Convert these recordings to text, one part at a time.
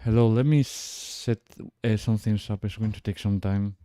Hello, let me set some things up. It's going to take some time.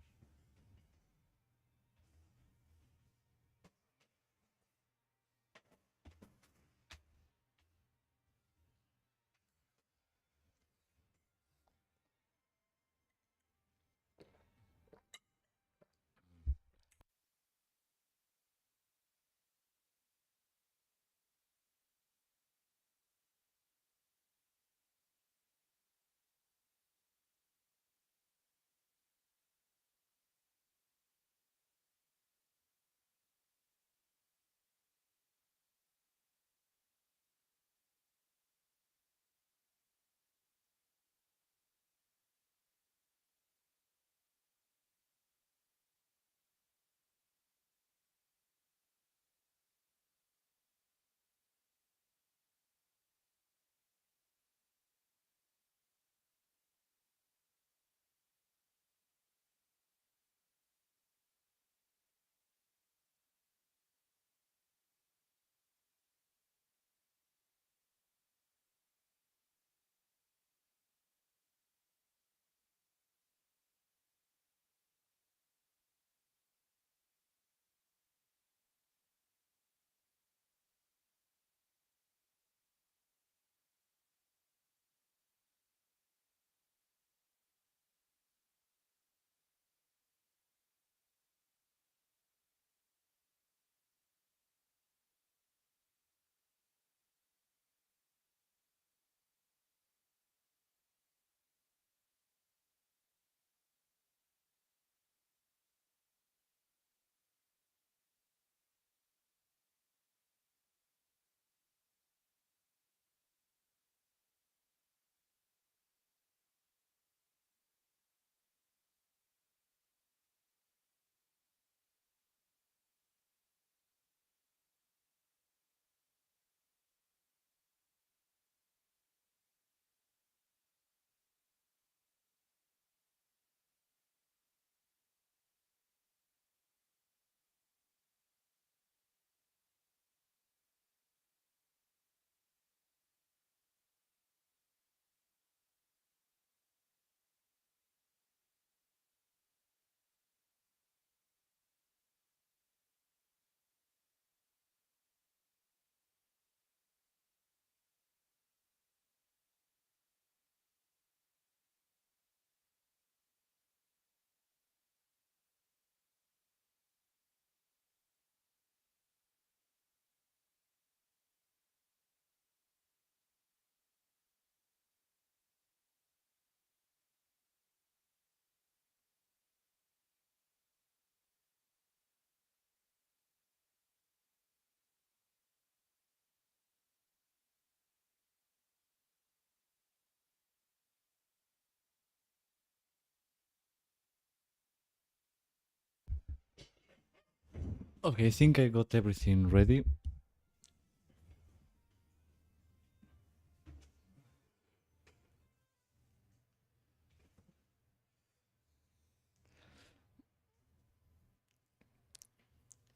Okay, I think I got everything ready.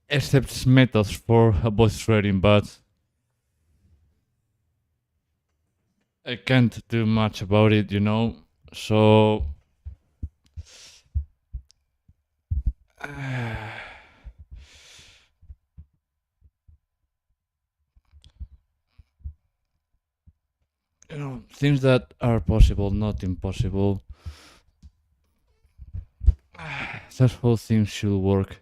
Except methods for voice threading, but I can't do much about it, you know? So... you know, things that are possible, not impossible. That whole thing should work.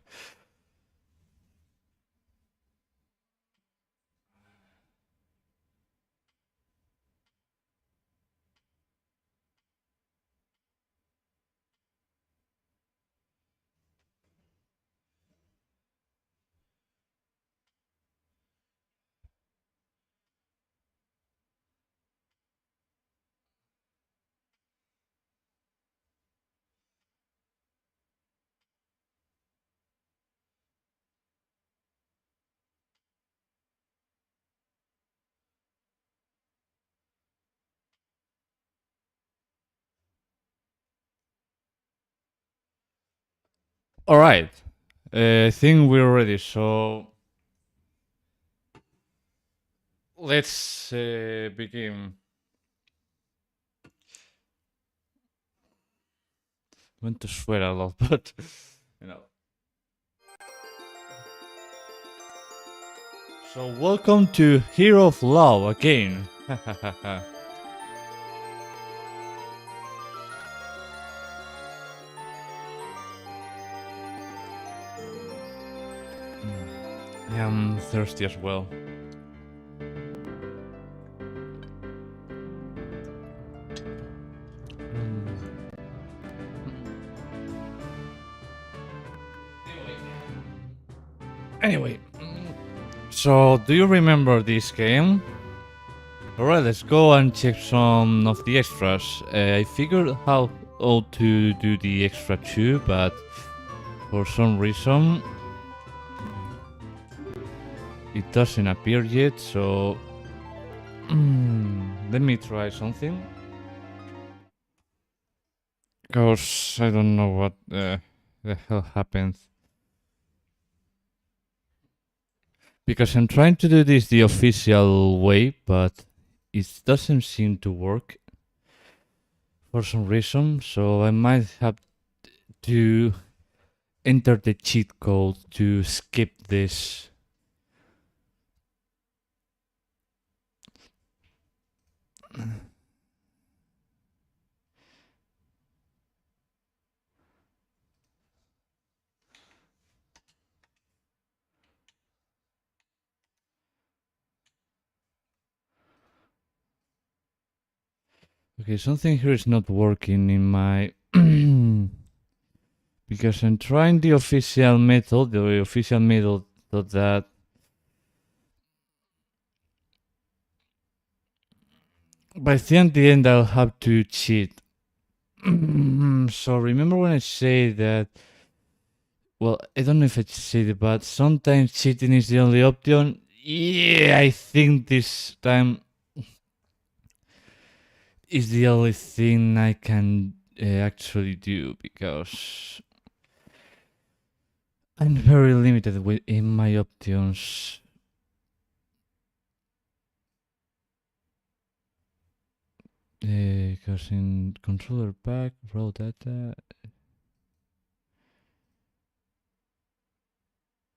Alright, I think we're ready, so... let's begin. went to swear a lot, but you know. So welcome to Hero of Love again. Yeah, I'm thirsty as well. Anyway, so do you remember this game? Alright, let's go and check some of the extras. I figured out how to do the extra too, but for some reason it doesn't appear yet, so let me try something. Because I don't know what the hell happened. Because I'm trying to do this the official way, but it doesn't seem to work for some reason, so I might have to enter the cheat code to skip this. Okay, something here is not working in my... because I'm trying the official method that... But I think at the end I'll have to cheat. So remember when I say that... Well, I don't know if I said it, but sometimes cheating is the only option. Yeah, I think this time is the only thing I can actually do, because I'm very limited in my options. Because in controller pack, raw data.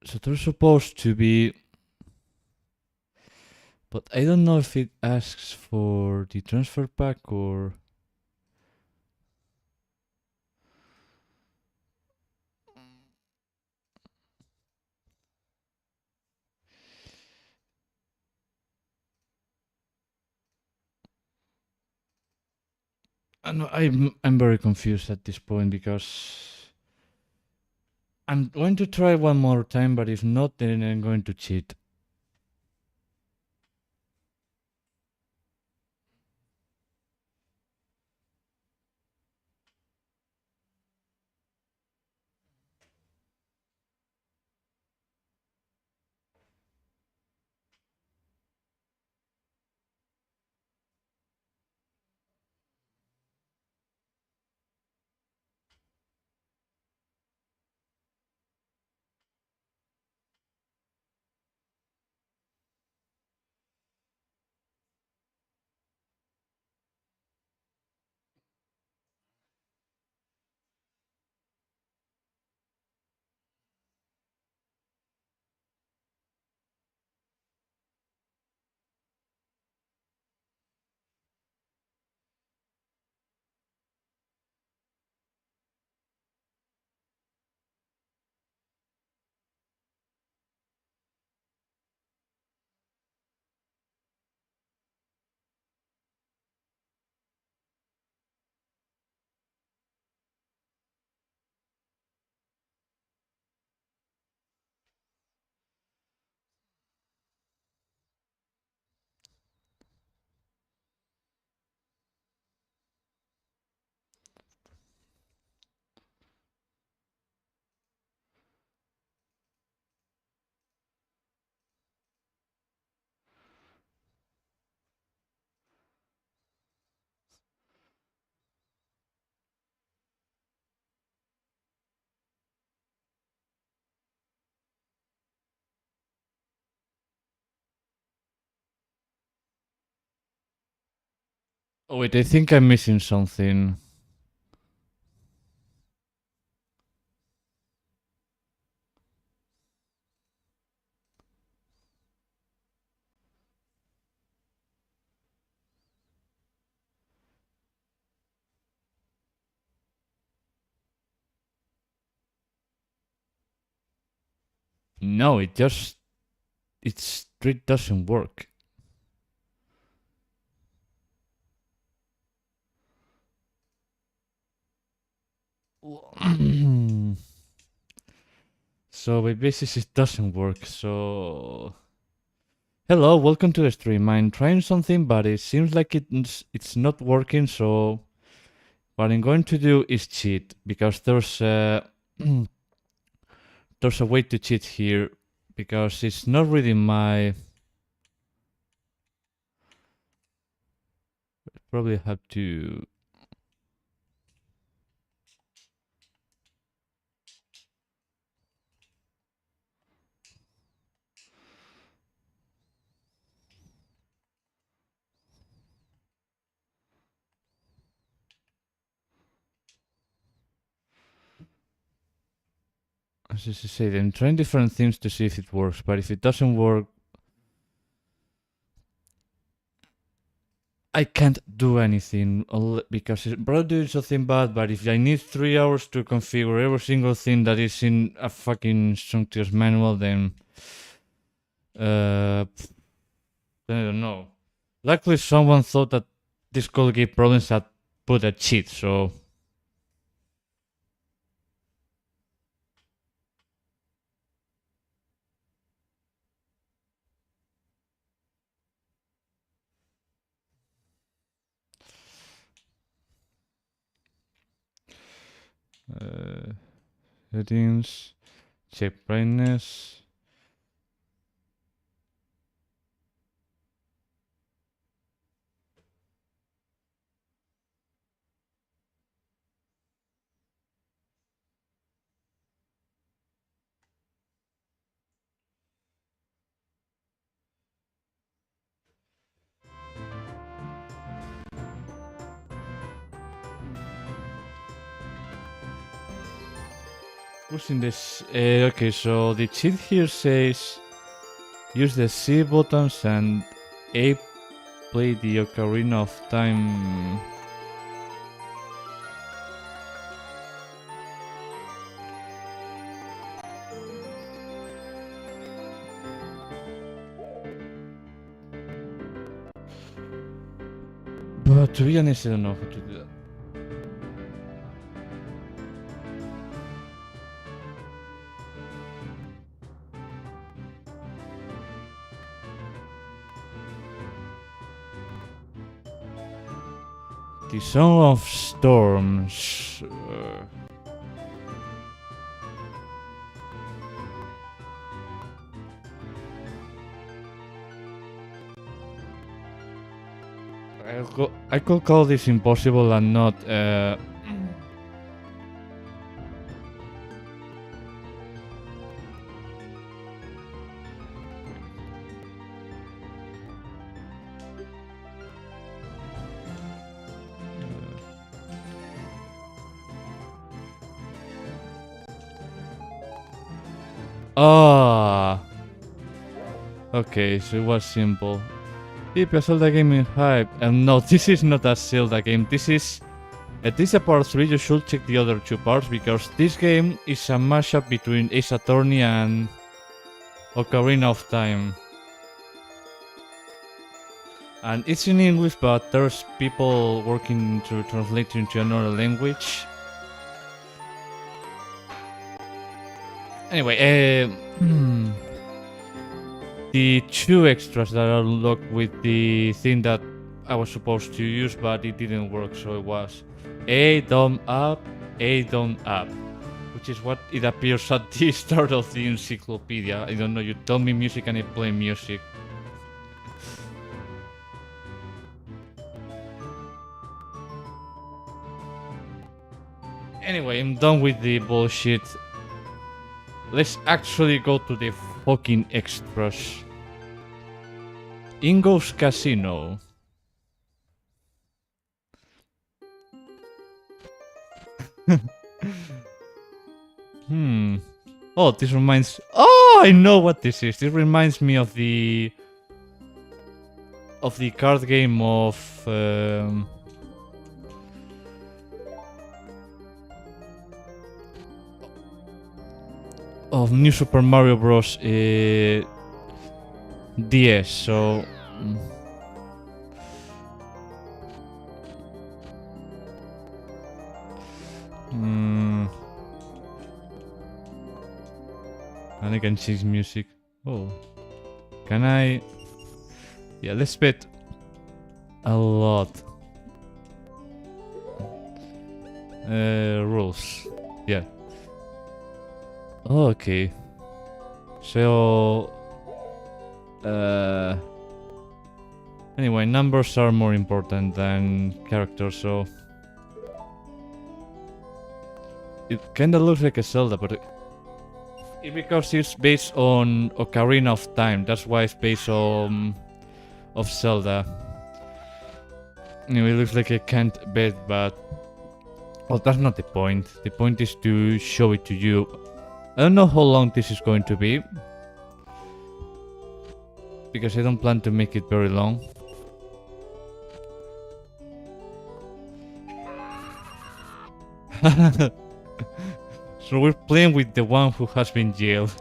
So there's supposed to be, but I don't know if it asks for the transfer pack or... I'm very confused at this point, because I'm going to try one more time, but if not, then I'm going to cheat. Oh wait, I think I'm missing something. No, it straight doesn't work. So my basis it doesn't work. So hello, welcome to the stream. I'm trying something, but it seems like it's not working. So what I'm going to do is cheat because there's there's a way to cheat here because it's not really my. Probably have to. As I said, I'm trying different things to see if it works, but if it doesn't work, I can't do anything because it's probably doing something bad. But if I need 3 hours to configure every single thing that is in a fucking instructor's manual, then I don't know. Luckily, someone thought that this could give problems and put a cheat. So settings, check brightness. Pushing this. Okay, so the cheat here says use the C buttons and A play the Ocarina of Time. But to be honest, I don't know how to do that. The Song of Storms. I could call this impossible and not. Ah. Okay, so it was simple. Keep a Zelda game in hype. And no, this is not a Zelda game. This is a part 3. You should check the other 2 parts because this game is a mashup between Ace Attorney and Ocarina of Time. And it's in English, but there's people working to translate it into another language. Anyway, the 2 extras that are unlocked with the thing that I was supposed to use, but it didn't work, so it was A dom up, which is what it appears at the start of the encyclopedia. I don't know, you tell me music and I play music. Anyway, I'm done with the bullshit. Let's actually go to the fucking extras. Ingo's Casino. Oh, this reminds... Oh, I know what this is. This reminds me of the card game of... of New Super Mario Bros. DS. So. Mm, and I can change music. Oh. Can I? Yeah, let's bet a lot. Rules. Yeah. Oh, okay. So. Anyway, numbers are more important than characters, so. It kinda looks like a Zelda, but because it's based on Ocarina of Time, that's why it's based on of Zelda. Anyway, it looks like I can't bet, but well, that's not the point. The point is to show it to you. I don't know how long this is going to be, because I don't plan to make it very long. So we're playing with the one who has been jailed.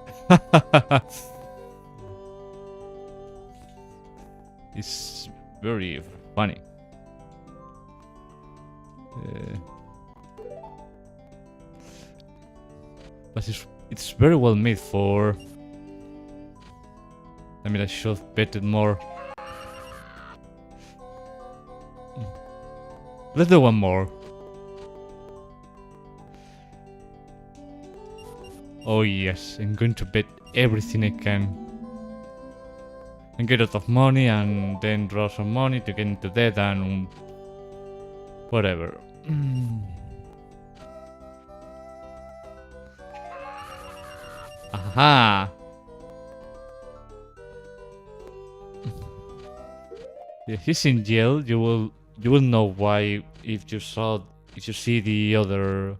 It's very funny. But it's very well made for. I mean, I should have betted more. Let's do one more. Oh yes, I'm going to bet everything I can. And get a lot of money and then draw some money to get into debt and whatever. Aha! Yeah, he's in jail. You will know why if you see the other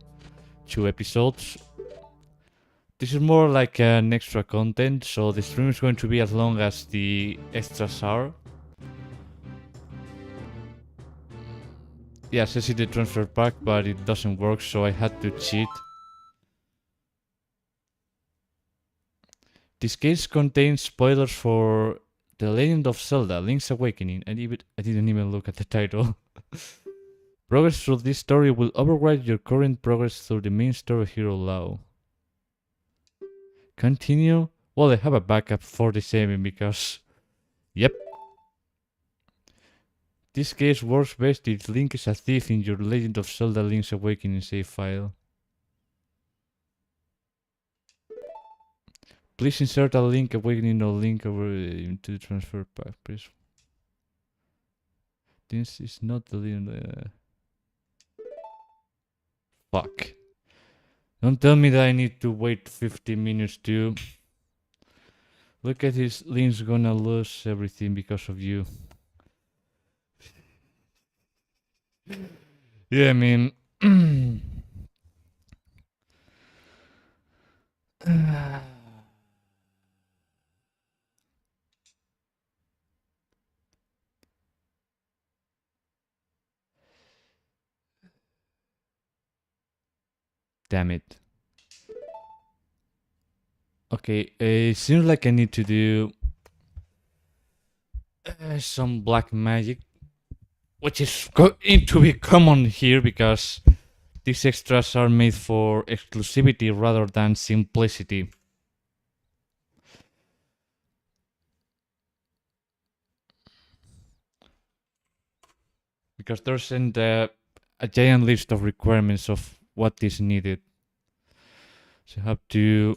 2 episodes. This is more like an extra content, so the stream is going to be as long as the extras are. Yes, I see the transfer pack, but it doesn't work, so I had to cheat. This case contains spoilers for The Legend of Zelda: Link's Awakening. I didn't even look at the title. Progress through this story will override your current progress through the main story hero Lao. Continue? Well, I have a backup for the saving because... Yep. This case works best if Link is a thief in your Legend of Zelda Link's Awakening save file. Please insert a Link Awakening or Link over into the transfer pack, please. This is not the Legend... Fuck. Don't tell me that I need to wait 50 minutes to... Look at this, Link's gonna lose everything because of you. Yeah, I mean... Damn it. Okay, it seems like I need to do some black magic, which is going to be common here because these extras are made for exclusivity rather than simplicity. Because there's a giant list of requirements of what is needed. So you have to...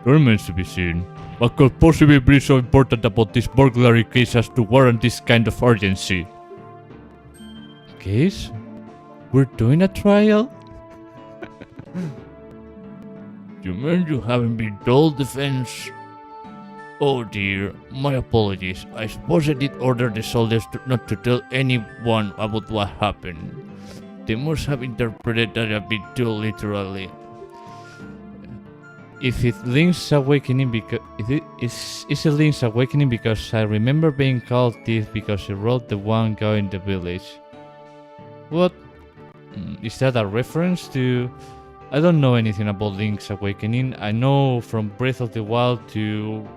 Remains to be seen. What could possibly be so important about this burglary case as to warrant this kind of urgency? Case? We're doing a trial? You mean you haven't been told, defense? Oh dear, my apologies. I suppose I did order the soldiers not to tell anyone about what happened. They must have interpreted that a bit too literally. If it links awakening because is it links awakening because I remember being called thief because I wrote the one guy in the village. What? Is that a reference to? I don't know anything about Link's Awakening. I know from Breath of the Wild to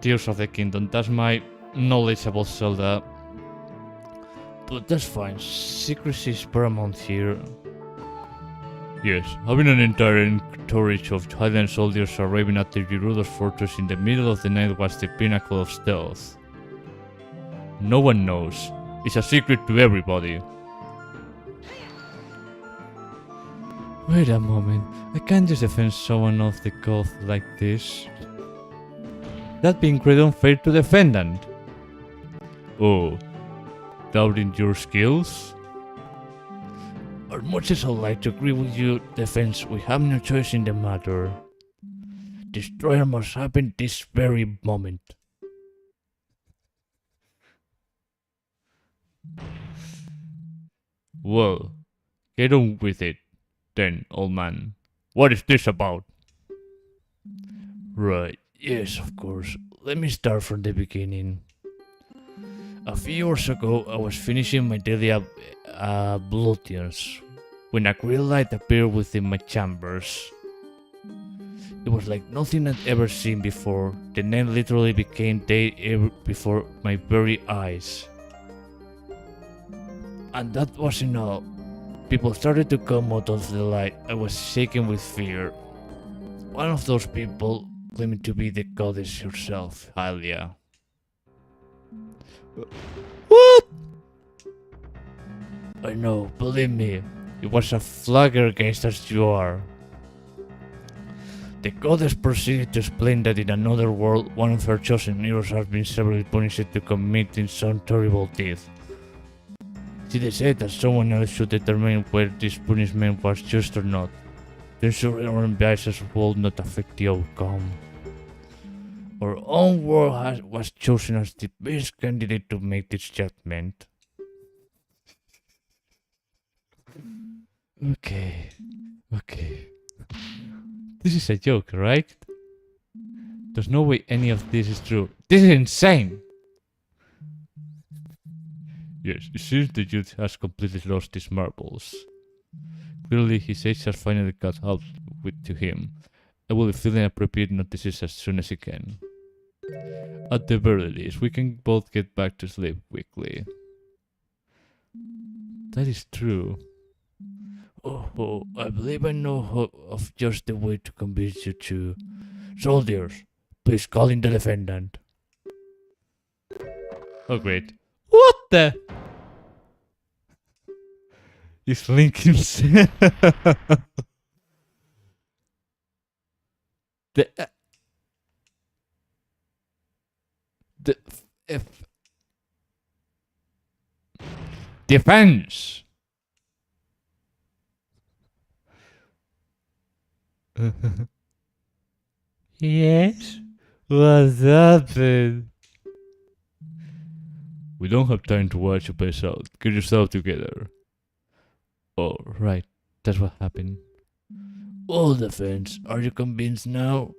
Tears of the Kingdom. That's my knowledge about Zelda. But that's fine. Secrecy is paramount here. Yes, having an entire entourage of Highland soldiers arriving at the Gerudo's fortress in the middle of the night was the pinnacle of stealth. No one knows. It's a secret to everybody. Wait a moment. I can't just defend someone off the cuff like this. That'd be incredibly unfair to the defendant. Oh, doubting your skills? As much as I'd like to agree with you, defense, we have no choice in the matter. This trial must happen this very moment. Well, get on with it, then, old man. What is this about? Right, yes, of course. Let me start from the beginning. A few years ago, I was finishing my daily ablutions when a green light appeared within my chambers. It was like nothing I'd ever seen before. The night literally became day before my very eyes. And that wasn't all. People started to come out of the light. I was shaken with fear. One of those people claiming to be the goddess herself, Hylia. What? I know, believe me, it was a flagger against as you are. The goddess proceeded to explain that in another world, one of her chosen heroes has been severely punished to committing some terrible deed. She decided that someone else should determine whether this punishment was just or not. Then surrounding biases will not affect the outcome. Our own world was chosen as the best candidate to make this judgment. Okay. This is a joke, right? There's no way any of this is true. This is insane! Yes, it seems the youth has completely lost his marbles. Clearly his age has finally caught up to him. I will be feeling appropriate notices as soon as he can. At the very least, we can both get back to sleep quickly. That is true. Oh, I believe I know of just the way to convince you to. Soldiers, please call in the defendant. Oh great. What the? Is Link himself? Defense. Yes? What's happened? We don't have time to watch you pass out. Get yourself together. Oh, right. That's what happened. Well, defense, are you convinced now?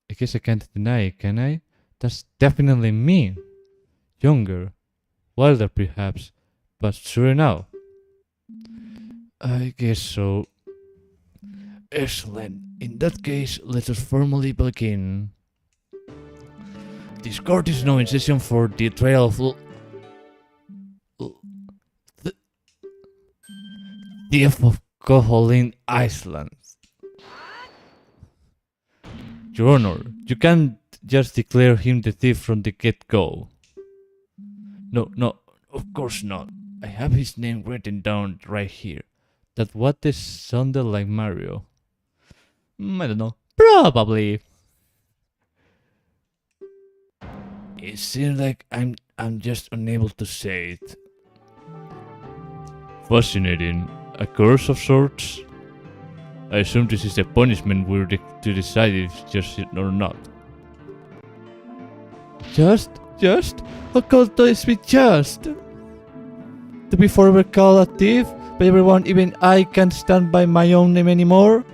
I guess I can't deny it, can I? That's definitely me. Younger. Wilder, perhaps. But sure enough. I guess so. Excellent. In that case, let us formally begin. This court is now in session for the trial of the thief of Koholin Island. Your Honor, you can't just declare him the thief from the get-go. No, of course not. I have his name written down right here. That what this sounded like Mario. I don't know. Probably. It seems like I'm just unable to say it. Fascinating. A curse of sorts? I assume this is a punishment we're to decide if it's just or not. Just? How could this be just? To be forever called a thief by everyone, even I can't stand by my own name anymore?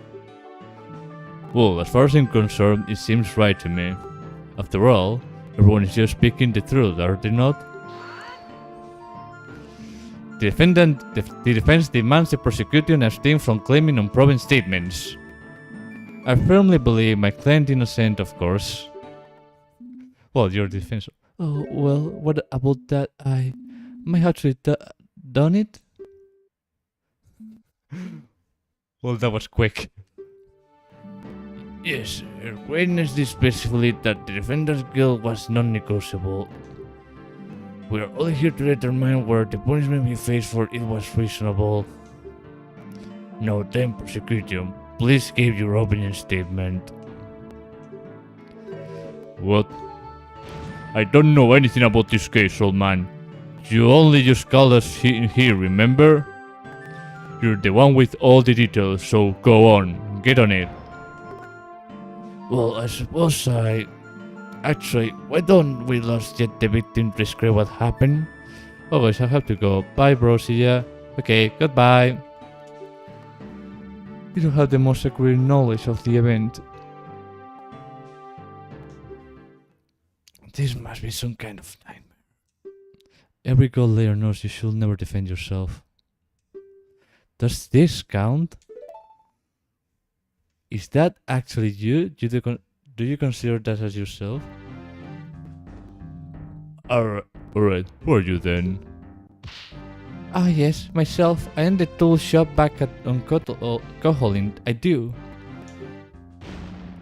Well, as far as I'm concerned, it seems right to me. After all, everyone is just speaking the truth, are they not? The defense demands the prosecution abstain from claiming unproven statements. I firmly believe my client innocent, of course. Well, your defense. Oh, well, what about that? I might actually done it? Well, that was quick. Yes, Your Greatness specifically that the defender's guilt was non-negotiable. We are all here to determine whether the punishment he faced for it was reasonable. Now then, prosecution, please give your opening statement. What? I don't know anything about this case, old man. You only just called us here, remember? You're the one with all the details, so go on, get on it. Well, I suppose Actually, why don't we just get the victim to describe what happened? Oh guys, I have to go. Bye bro, see ya. Okay, goodbye. You don't have the most accurate knowledge of the event. This must be some kind of nightmare. Every gold layer knows you should never defend yourself. Does this count? Is that actually you? Do you consider that as yourself? Alright, who are you then? Ah yes, myself. I am the tool shop back on Koholin. I do.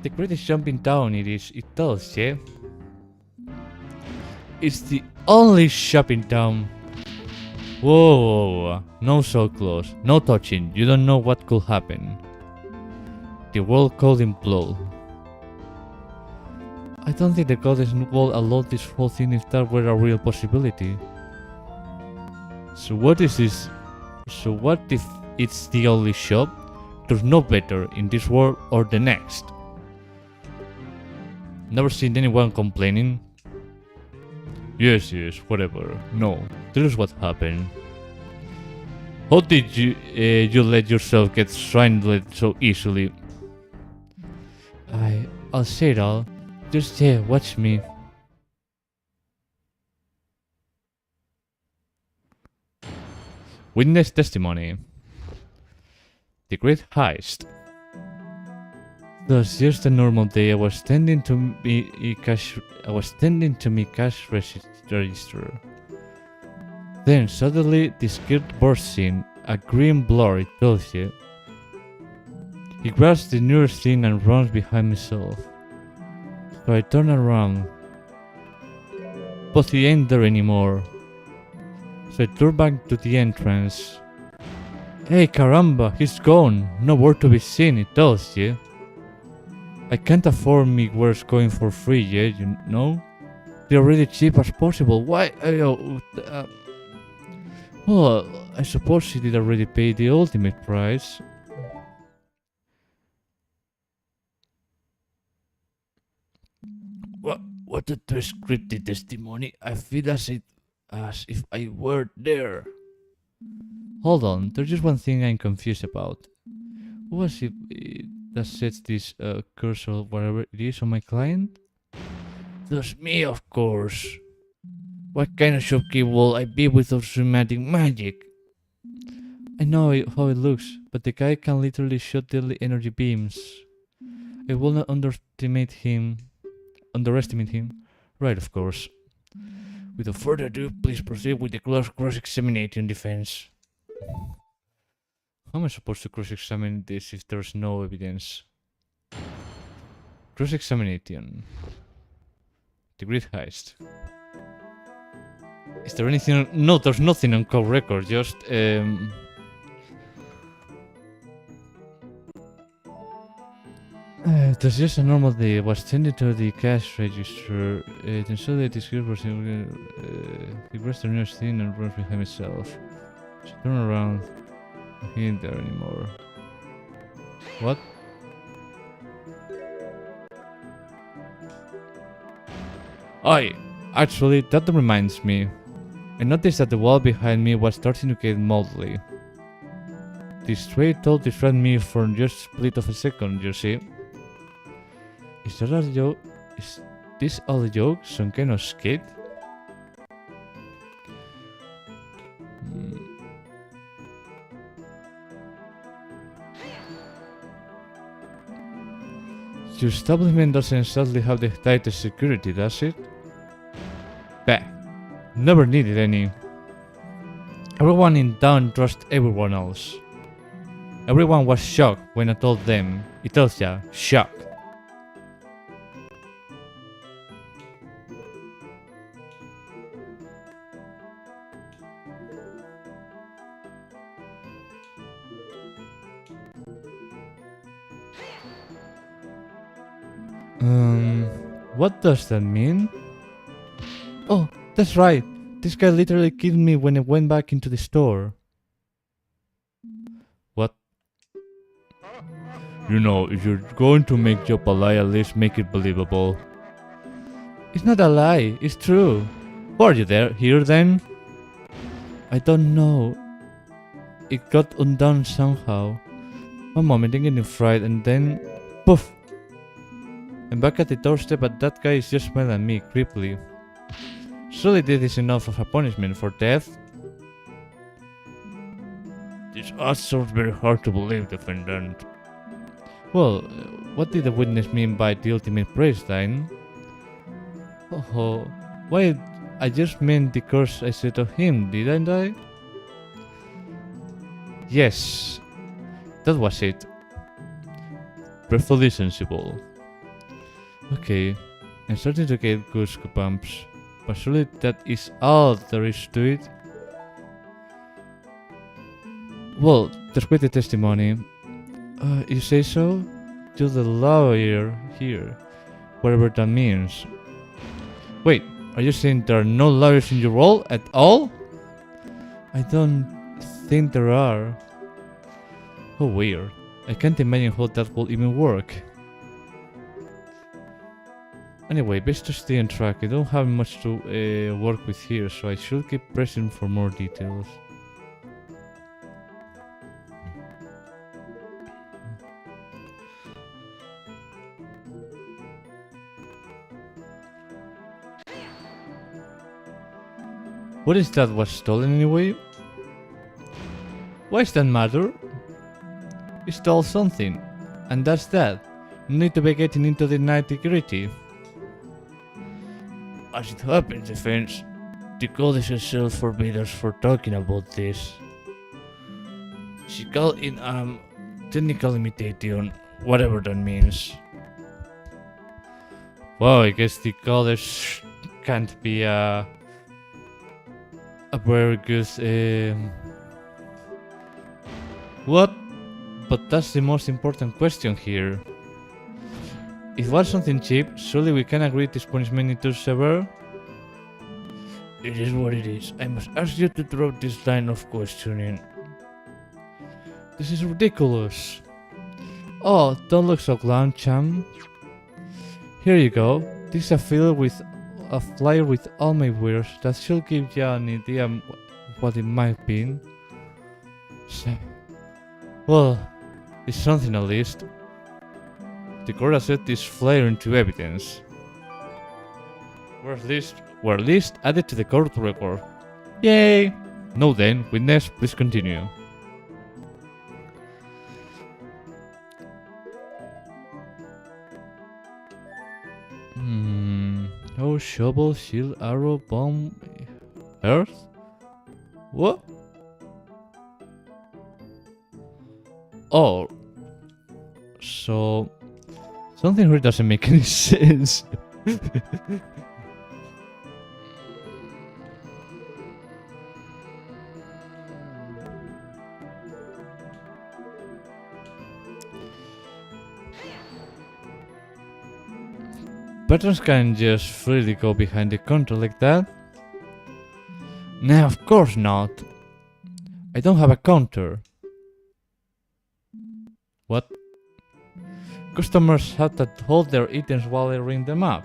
The greatest jump in town it tells, yeah? It's the only shop in town. Whoa, no so close. No touching. You don't know what could happen. The world could implode. I don't think the goddess will allow this whole thing if that were a real possibility. So what is this? So what if it's the only shop? There's no better in this world or the next. Never seen anyone complaining? Yes, whatever. No, this is what happened. How did you let yourself get strangled so easily? I'll say it all. Just watch me. Witness testimony. The Great Heist. It was just a normal day. I was tending to me cash register. Then suddenly this kid bursts in, a green blur, it tells you. He grabs the nearest thing and runs behind myself. So I turn around. But he ain't there anymore. So I turn back to the entrance. Hey caramba, he's gone. Nowhere to be seen, it tells you. I can't afford me wares going for free, yeah, you know? They're really cheap as possible. Why? Well, I suppose she did already pay the ultimate price. What a scripted testimony. I feel as if I were there. Hold on, there's just one thing I'm confused about. Who was it that sets this curse or whatever it is on my client? That's me, of course. What kind of shopkeeper will I be without cinematic magic? I know how it looks, but the guy can literally shoot deadly energy beams. I will not underestimate him. Right, of course. Without further ado, please proceed with the cross-examination defense. How am I supposed to cross-examine this if there's no evidence? Cross-examination. The Great Heist. Is there anything? No, there's nothing on court record, just It was just a normal day. I was tending to the cash register. Then suddenly this girl was he grabbed the nearest thing and runs behind myself. She turned around. He ain't there anymore. What? Oi! Actually, that reminds me. I noticed that the wall behind me was starting to get moldy. This stray thought distracted me for just a split of a second, you see. Is that a joke? Is this all a joke? Some kind of skit? Your establishment doesn't sadly have the tightest security, does it? Bah, never needed any. Everyone in town trusts everyone else. Everyone was shocked when I told them. It tells ya, shocked. What does that mean? Oh, that's right. This guy literally killed me when I went back into the store. What? You know, if you're going to make Job a lie, at least make it believable. It's not a lie, it's true. Who are you there? Here then? I don't know. It got undone somehow. One moment I'm getting fried and then... poof! I'm back at the doorstep, but that guy is just smiling at me creepily. Surely this is enough of a punishment for death? This sounds very hard to believe, defendant. Well, what did the witness mean by the ultimate praise then? Oh, why, I just meant the curse I said to him, didn't I? Yes, that was it. Perfectly sensible. Okay, I'm starting to get goosebumps, but surely that is all there is to it? Well, there's quite the testimony. You say so? You're the lawyer here, whatever that means. Wait, are you saying there are no lawyers in your role at all? I don't think there are. Oh, weird. I can't imagine how that will even work. Anyway, best to stay on track. I don't have much to work with here, so I should keep pressing for more details. What is that was stolen anyway? Why does that matter? He stole something, and that's that. No need to be getting into the nitty-gritty. As it happens, defense, the codex itself forbids us for talking about this. She called it technical limitation, whatever that means. Well, I guess the codex can't be a very good what? But that's the most important question here. If it was something cheap, surely we can agree this punishment into severe? It is what it is. I must ask you to drop this line of questioning. This is ridiculous. Oh, don't look so glum, chum. Here you go. This is a flyer with all my wares that should give you an idea of what it might be. Well, it's something at least. The court has set this flyer into evidence. We're at least added to the court record. Yay! Now then, witness, please continue. Oh, shovel, shield, arrow, bomb, earth? What? Oh. So... something here doesn't make any sense. patrons can just freely go behind the counter like that? Nah, of course not. I don't have a counter. What? Customers have to hold their items while they ring them up.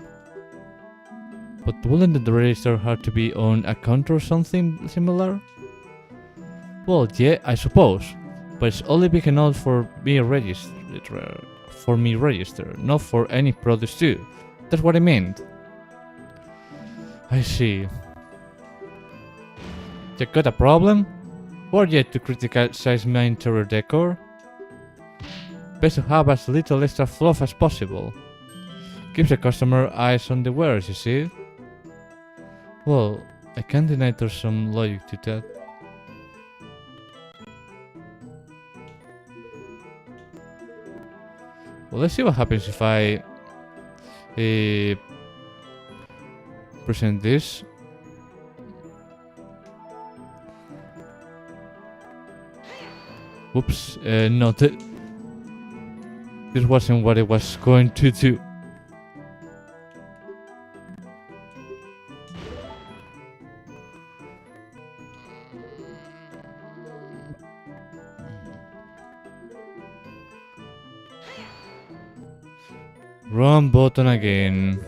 But wouldn't the register have to be on a counter or something similar? Well, yeah, I suppose. But it's only big enough for me register, not for any produce too. That's what I meant. I see. You got a problem? Or yet to criticize my interior decor? Best to have as little extra fluff as possible. Keeps the customer eyes on the wares, you see? Well, I can't deny there's some logic to that. Well, let's see what happens if I present this. Whoops, no, this wasn't what I was going to do. Wrong button again.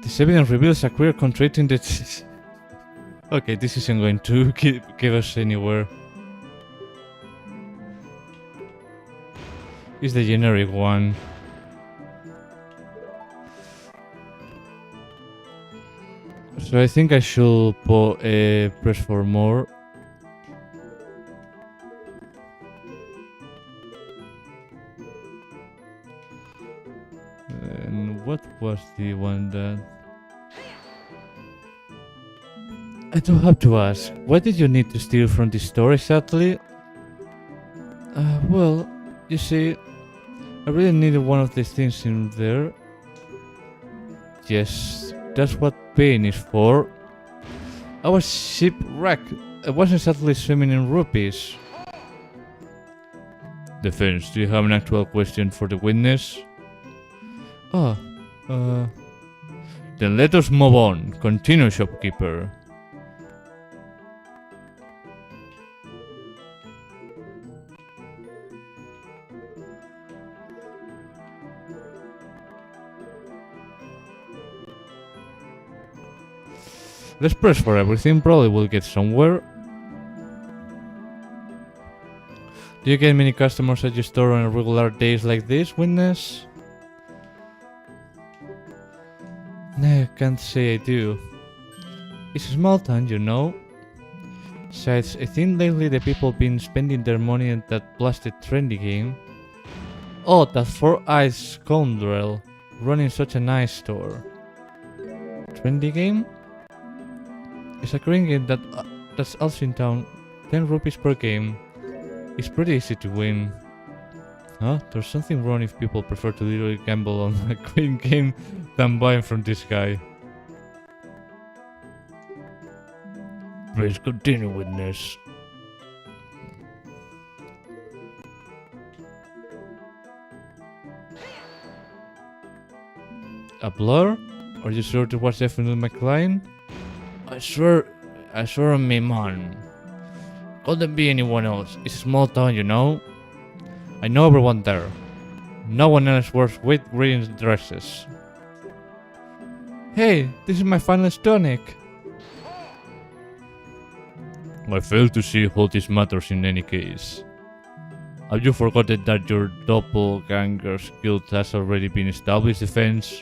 This evidence reveals a queer contradicting the... Okay, this isn't going to give us anywhere. It's the generic one. So I think I should press for more. And what was the one that... I do have to ask, why did you need to steal from the store exactly? Well, you see, I really needed one of these things in there. Yes, that's what paying is for. I was shipwrecked. I wasn't exactly swimming in rupees. Defense, do you have an actual question for the witness? Oh, then let us move on. Continue, shopkeeper. Let's press for everything, probably we'll get somewhere. Do you get many customers at your store on regular days like this, witness? No, I can't say I do. It's a small town, you know. Besides, I think lately the people been spending their money on that blasted trendy game. Oh, that four-eyed scoundrel running such a nice store. Trendy game? It's a green game that's also in town. 10 rupees per game. It's pretty easy to win. Huh? There's something wrong if people prefer to literally gamble on a green game than buying from this guy. Please continue, witness. A blur? Are you sure it was definitely my client? I swear on me, man. Couldn't be anyone else. It's a small town, you know. I know everyone there. No one else wears with green dresses. Hey, this is my final tonic. I fail to see how this matters in any case. Have you forgotten that your doppelganger's guild has already been established, defense?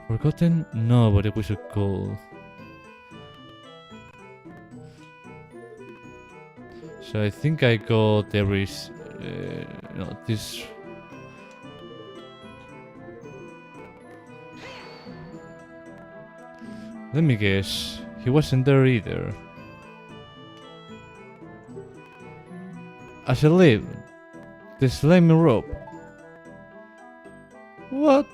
Forgotten? No, but we should call. So I think I got every No, this. Let me guess. He wasn't there either. As a leave, the slimy rope. What?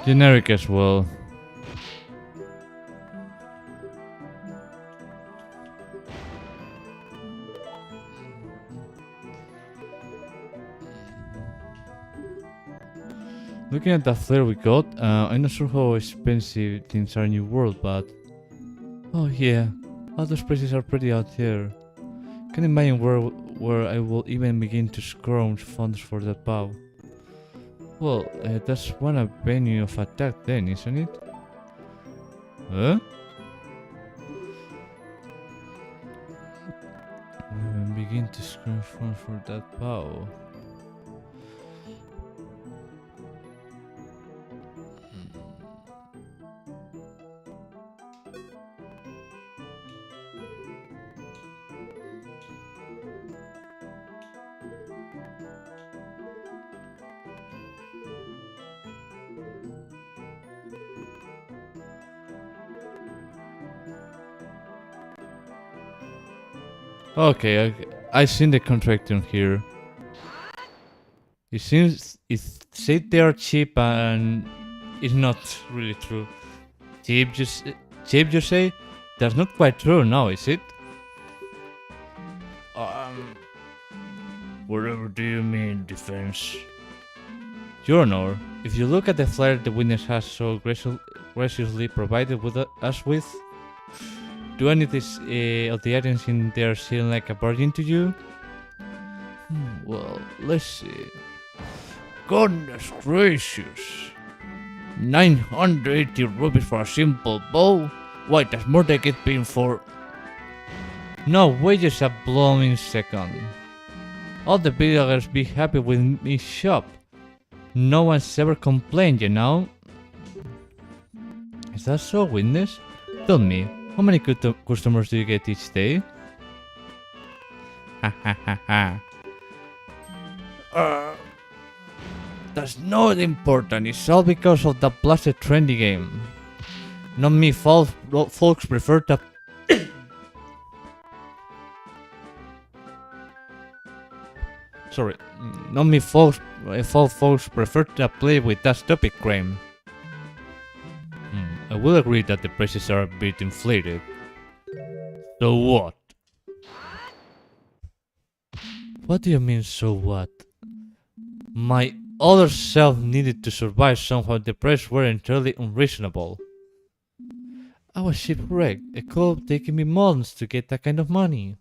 Generic as well. Looking at the flare we got, I'm not sure how expensive things are in New World, but... Oh yeah, all those prices are pretty out there. Can't imagine where I will even begin to scrounge funds for that bow. Well, that's one avenue of attack then, isn't it? Huh? Begin to scrounge funds for that bow. Okay, I seen the contract on here. It seems it said they are cheap and it's not really true. Cheap, cheap, you say? That's not quite true now, is it? Whatever do you mean, defense? Your Honor, if you look at the flyer the witness has so graciously provided us with, do any of the items in there seem like a bargain to you? Well, let's see. Goodness gracious! 980 rupees for a simple bow? Why, that's more than it's been for... No, wait just a blooming second. All the villagers be happy with me shop. No one's ever complained, you know? Is that so, witness? Tell me, how many customers do you get each day? Ha ha ha ha. That's not important, it's all because of the blasted trendy game. Not me, folks prefer to... Sorry, not me, folks prefer to play with that stupid game. I will agree that the prices are a bit inflated. So what? What do you mean, so what? My other self needed to survive somehow. The prices were entirely unreasonable. I was shipwrecked. It could have taken me months to get that kind of money.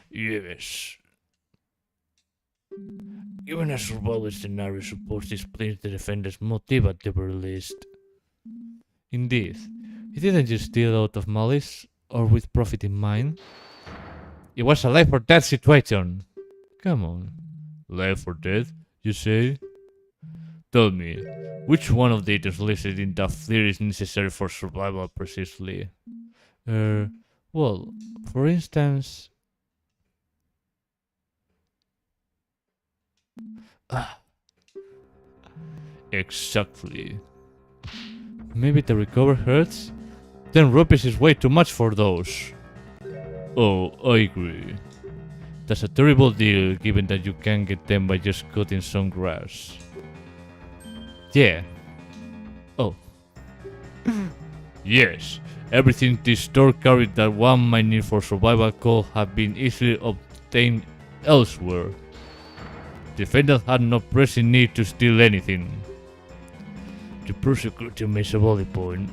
Yes. Even a survival scenario supposed to explain the defender's motive at the very least. Indeed, he didn't just steal out of malice or with profit in mind. It was a life or death situation. Come on. Life or death, you say? Tell me, which one of the items listed in that flare is necessary for survival precisely? Well, for instance... Exactly. Maybe the recover hurts? 10 rupees is way too much for those. Oh, I agree. That's a terrible deal given that you can get them by just cutting some grass. Yeah. Oh. Yes, everything this store carried that one might need for survival could have been easily obtained elsewhere. The defendant had no pressing need to steal anything. The prosecutor makes a valid point.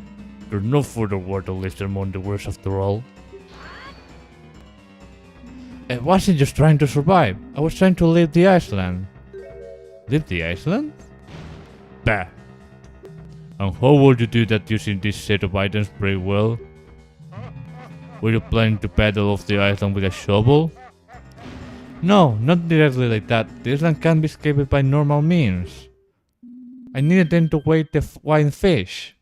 There's no further word to list among the words after all. I wasn't just trying to survive, I was trying to leave the island. Leave the island? Bah! And how would you do that using this set of items very well? Were you planning to paddle off the island with a shovel? No, not directly like that. The island can't be escaped by normal means. I needed them to wait the flying fish.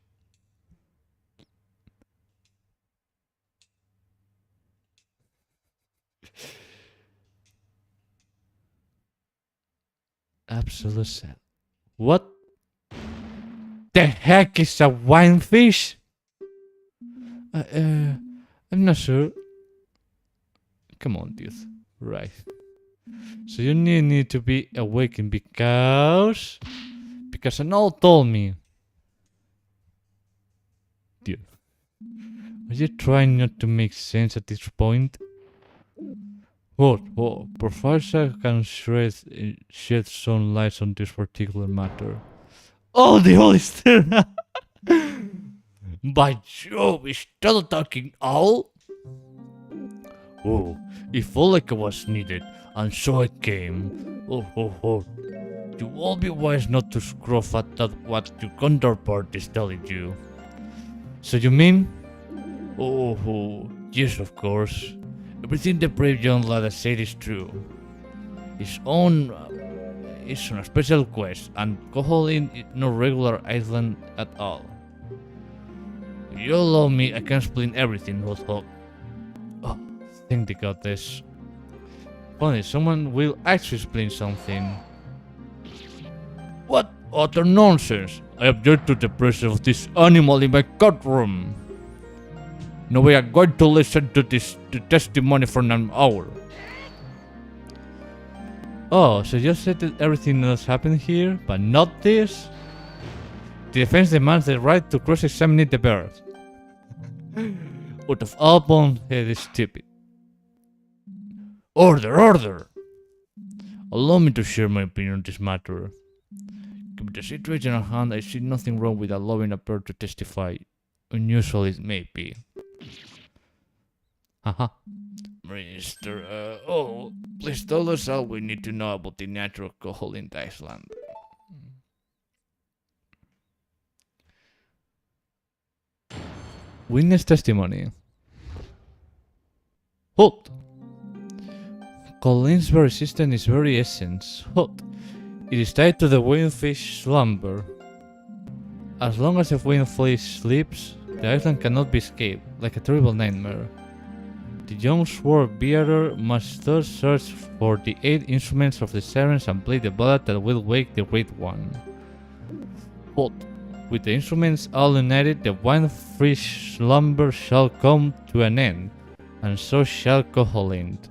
Absolute sad. What the heck is a winefish? I'm not sure. Come on, dude. Right. So you need to be awakened because an owl told me. Dude. Are you trying not to make sense at this point? What? Professor can shed some light on this particular matter. Oh, the Holy Stern! By Jove, is that a talking owl? Oh, it felt like it was needed, and so it came. Oh. You all be wise not to scruff at that what your counterpart is telling you. So you mean? Oh, yes, of course. Everything the brave young lad has said is true. His own is on a special quest, and Koholin is no regular island at all. If you allow me, I can explain everything, Hot. Oh, thank the goddess. Funny, someone will actually explain something. What utter nonsense! I object to the presence of this animal in my courtroom. No way I'm going to listen to this testimony for an hour. Oh, so you said that everything else happened here, but not this? The defense demands the right to cross-examine the bird. Out of all bonehead is stupid. Order! Allow me to share my opinion on this matter. Given the situation at hand, I see nothing wrong with allowing a bird to testify, unusual it may be. Haha. Mr. Please tell us all we need to know about the natural alcohol in Iceland. Witness testimony. Halt! Colin's resistance is very essence. Halt! It is tied to the windfish slumber. As long as the windfish sleeps, the island cannot be escaped, like a terrible nightmare. The young sword bearer must thus search for the 8 instruments of the sirens and play the ballad that will wake the Great One. But with the instruments all united, the windfish slumber shall come to an end, and so shall Koholint.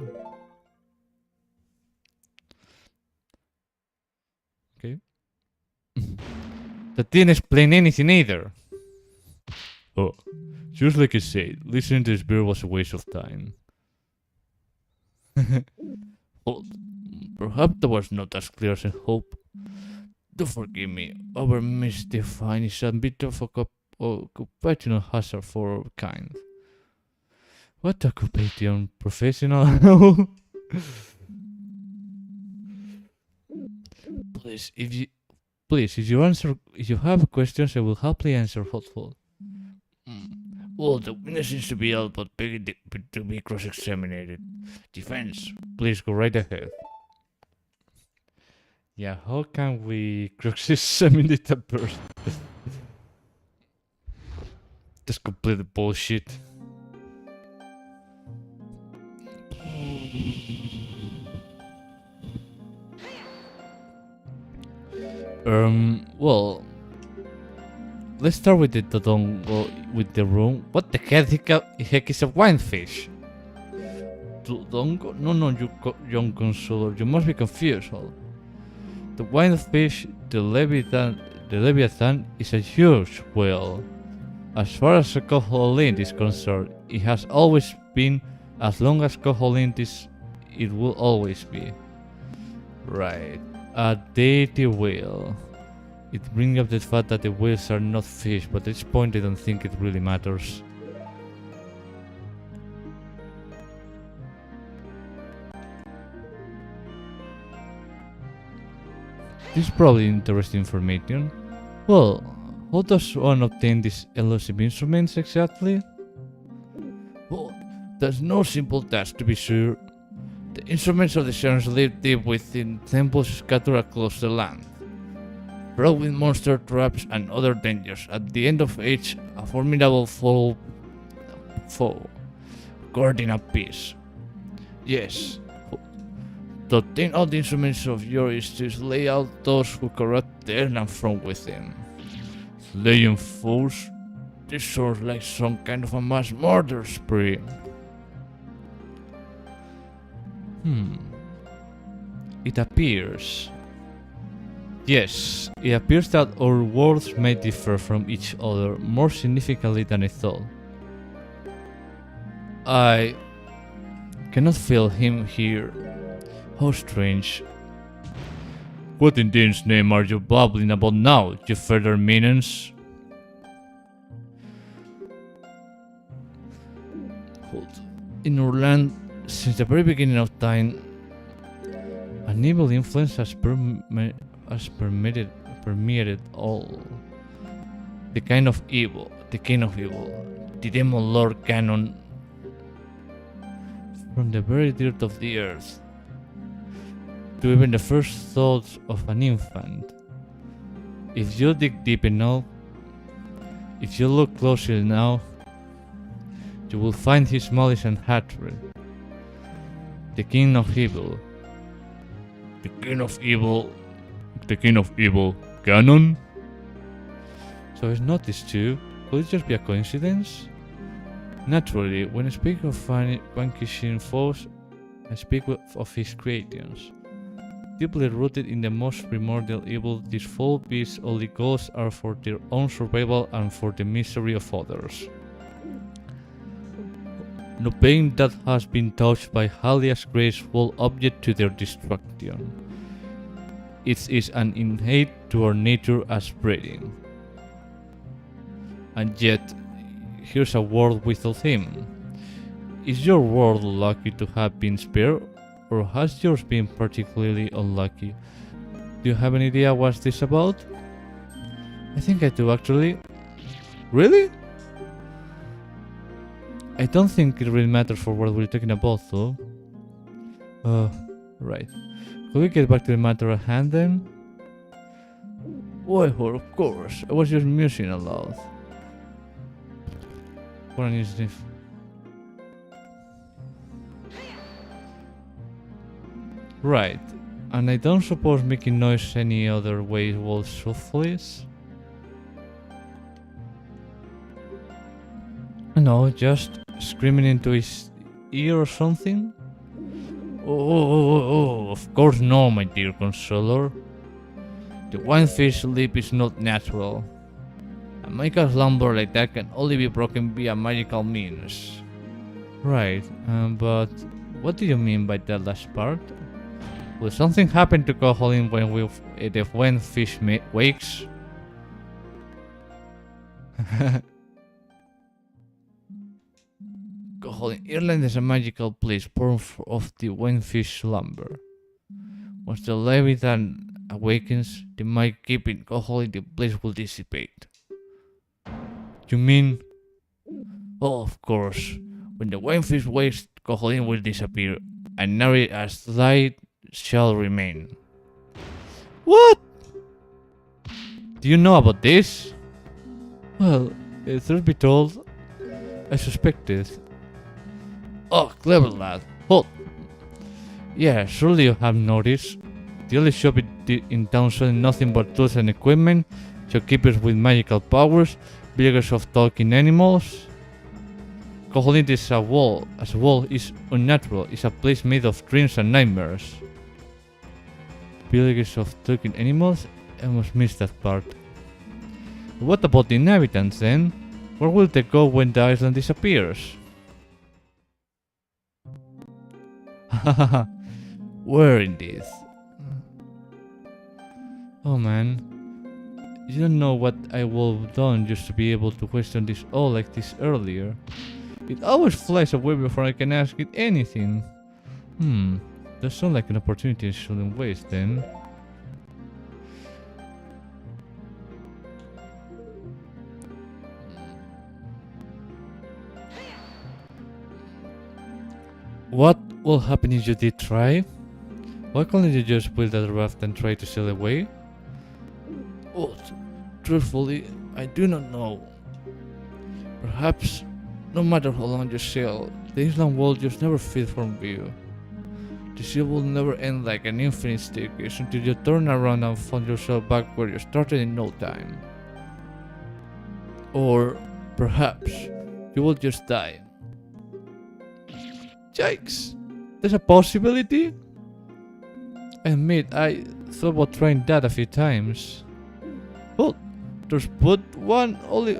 Okay. That didn't explain anything either. Oh. Just like I said, listening to this beer was a waste of time. Well, perhaps that was not as clear as I hoped. Do forgive me, over mystifying is a bit of a occupational hazard for our kind. What occupation? Professional? Please, if you have questions, I will happily answer thoughtful. Well, the witness seems to be out, but begging to be cross-examined. Defense, please go right ahead. Yeah, how can we cross-examine a person? That's completely bullshit. Well, let's start with with the room. What the heck is a winefish? Dodongo? No, you young consular, you must be confused. The winefish, the Leviathan, is a huge whale. As far as Koholint is concerned, it has always been. As long as Koholint is, it will always be. Right. A deity whale. It brings up the fact that the whales are not fish, but at this point I don't think it really matters. This is probably interesting information. Well, how does one obtain these elusive instruments exactly? Well, there's no simple task to be sure. The instruments of the Sharons live deep within temples scattered across the land, fraught with monster traps and other dangers. At the end of each, a formidable foe guarding a peace. Yes, to obtain all the instruments of yours is to slay out those who corrupt the earth from within. Slaying foes? This sounds like some kind of a mass murder spree. It appears. Yes, it appears that our worlds may differ from each other more significantly than I thought. I cannot feel him here. How strange. What in Dean's name are you babbling about now, you further meanings? In our land, since the very beginning of time, an evil influence has permeated all. The kind of evil, the demon lord canon, from the very dirt of the earth to even the first thoughts of an infant. If you dig deep enough, if you look closely enough, you will find his malice and hatred. The king of evil. The king of evil canon? So it's not this too. Could it just be a coincidence? Naturally, when I speak of vanquishing foes, I speak of his creations. Deeply rooted in the most primordial evil, these foul beasts' only goals are for their own survival and for the misery of others. No being that has been touched by Halia's grace will object to their destruction. It is an innate to our nature as breeding. And yet, here's a world without him. Is your world lucky to have been spared, or has yours been particularly unlucky? Do you have any idea what's this about? I think I do actually. Really? I don't think it really matters for what we're talking about though. Right. Could we get back to the matter at hand then? Well, of course. I was just musing aloud. What an initiative. Right. And I don't suppose making noise any other way will truthfulness? No, just screaming into his ear or something? Oh, of course no, my dear consoler. The winefish lip is not natural. A magical slumber like that can only be broken via magical means. Right, but What do you mean by that last part? Will something happen to Koholin when fish wakes? Koholin Island is a magical place born of the when fish slumber. Once the Leviathan awakens, the might keeping Koholin the place will dissipate. You mean? Oh, of course. When the Winefish wakes, Koholin will disappear, and nary a light shall remain. What? Do you know about this? Well, truth be told, I suspected. Oh, clever lad. Hold. Yeah, surely you have noticed. The only shop in town selling nothing but tools and equipment, shopkeepers with magical powers, villagers of talking animals. Koholin is a wall. As a wall is unnatural. It's a place made of dreams and nightmares. Villagers of talking animals? I must miss that part. What about the inhabitants then? Where will they go when the island disappears? Hahaha. Where indeed? Oh man. You don't know what I would have done just to be able to question this all like this earlier. It always flies away before I can ask it anything. That sounds like an opportunity I shouldn't waste then. What will happen if you did try? Why can't you just build that raft and try to sail away? Oh, truthfully, I do not know. Perhaps, no matter how long you sail, the island will just never fade from view. The sea will never end like an infinite staircase until you turn around and find yourself back where you started in no time. Or, perhaps, you will just die. Yikes! There's a possibility? I admit, I thought about trying that a few times. Well, there's but one only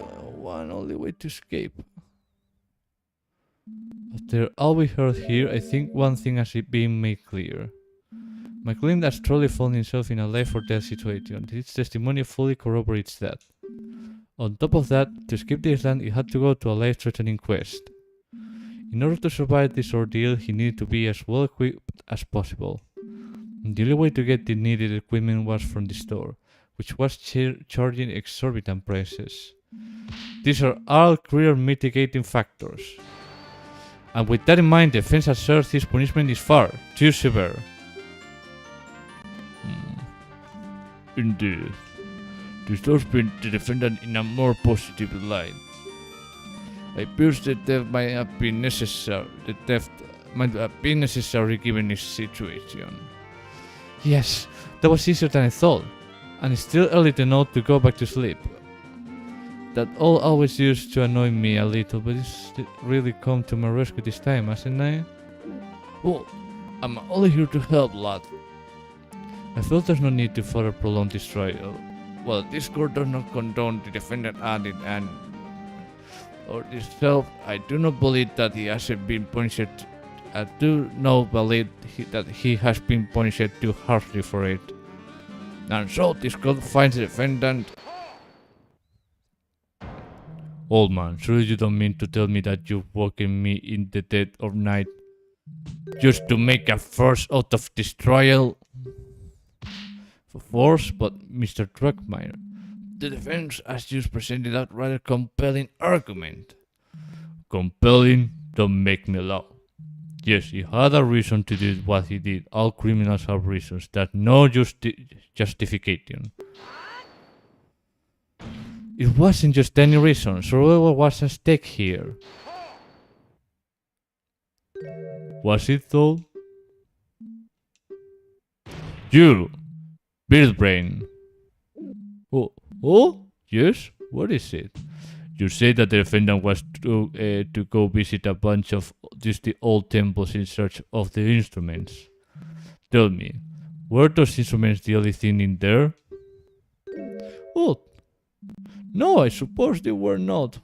way to escape. After all we heard here, I think one thing has been made clear. My claim that Trolley found himself in a life or death situation. His testimony fully corroborates that. On top of that, to escape the island, he had to go to a life-threatening quest. In order to survive this ordeal, he needed to be as well equipped as possible. The only way to get the needed equipment was from the store, which was charging exorbitant prices. These are all clear mitigating factors. And with that in mind, the defense asserts his punishment is far too severe. Indeed. This does paint the defendant in a more positive light. It appears that theft might have been necessary. The theft might have been necessary given this situation. Yes, that was easier than I thought. And it's still early enough to go back to sleep. That all always used to annoy me a little, but it's really come to my rescue this time, hasn't I? Well, I'm only here to help, lad. I felt there's no need to further prolong this trial. Well, this court does not condone the defendant added and or itself, I do not believe that he has been punished. I do not believe that he has been punished too harshly for it. And so this court finds the defendant. Old man, surely you don't mean to tell me that you've woken me in the dead of night just to make a force out of this trial? For force, but Mr. Druckmeier, the defense has just presented a rather compelling argument. Compelling? Don't make me laugh. Yes, he had a reason to do what he did. All criminals have reasons. That's no justification. It wasn't just any reason. Survival was at stake here. Was it though? You! Beard brain. Oh? Yes? What is it? You said that the defendant was to go visit a bunch of the old temples in search of the instruments. Tell me, were those instruments the only thing in there? Oh, no, I suppose they were not.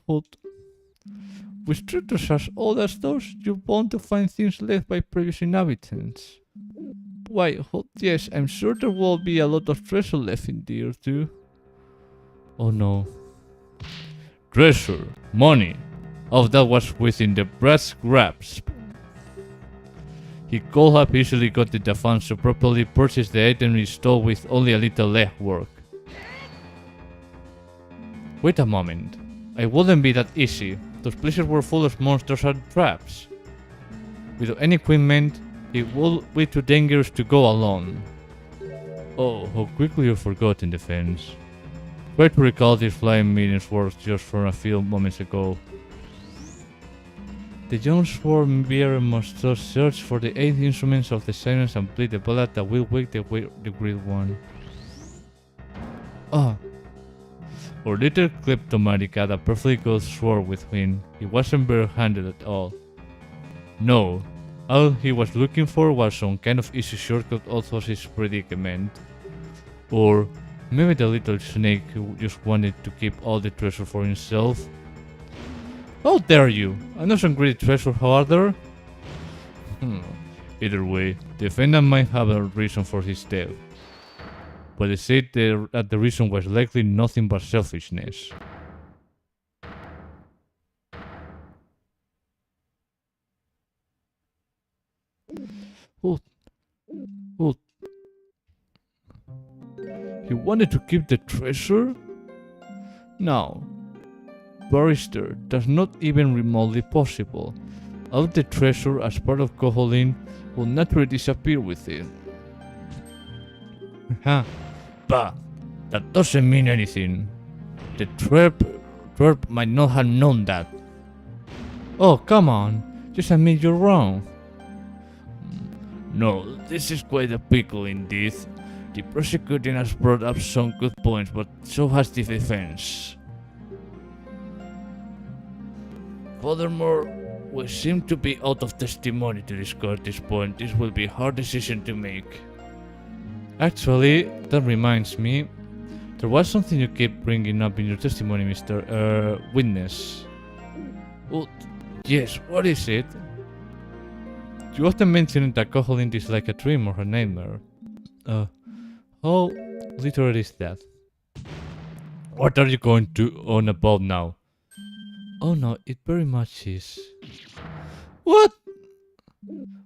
With structures as old as those, you're bound to find things left by previous inhabitants. Why, oh yes, I'm sure there will be a lot of treasure left in there too. Oh no. Treasure, money. Oh, that was within the brat's grasp. He could have easily gotten the funds to properly purchase the item installed with only a little legwork. Wait a moment. It wouldn't be that easy. Those places were full of monsters and traps. Without any equipment, it would be too dangerous to go alone. Oh, how quickly you forgot in defense. Try to recall these flying meetings words just from a few moments ago. The young swarm bearer must first search for the 8 instruments of the silence and play the ballad that will wake the great one. Ah. Our little kleptomatic had a perfectly good sword with him. He wasn't bare-handed at all. No. All he was looking for was some kind of easy shortcut out of his predicament. Or maybe the little snake who just wanted to keep all the treasure for himself. How dare you! I know some great treasure harder. Either way, the defendant might have a reason for his death. But they said that the reason was likely nothing but selfishness. Oh. He wanted to keep the treasure? No. Barrister, that's not even remotely possible. All the treasure as part of Koholin will naturally disappear with it. Huh. Bah, that doesn't mean anything. The twerp might not have known that. Oh, come on. Just admit you're wrong. No, this is quite a pickle indeed. The prosecuting has brought up some good points, but so has the defense. Furthermore, we seem to be out of testimony to discuss this point. This will be a hard decision to make. Actually, that reminds me, there was something you keep bringing up in your testimony, Mr. Witness. Oh, yes, what is it? You often mention that Koholint is like a dream or a nightmare. How literal is that? What are you going to on about now? Oh no, it very much is. What?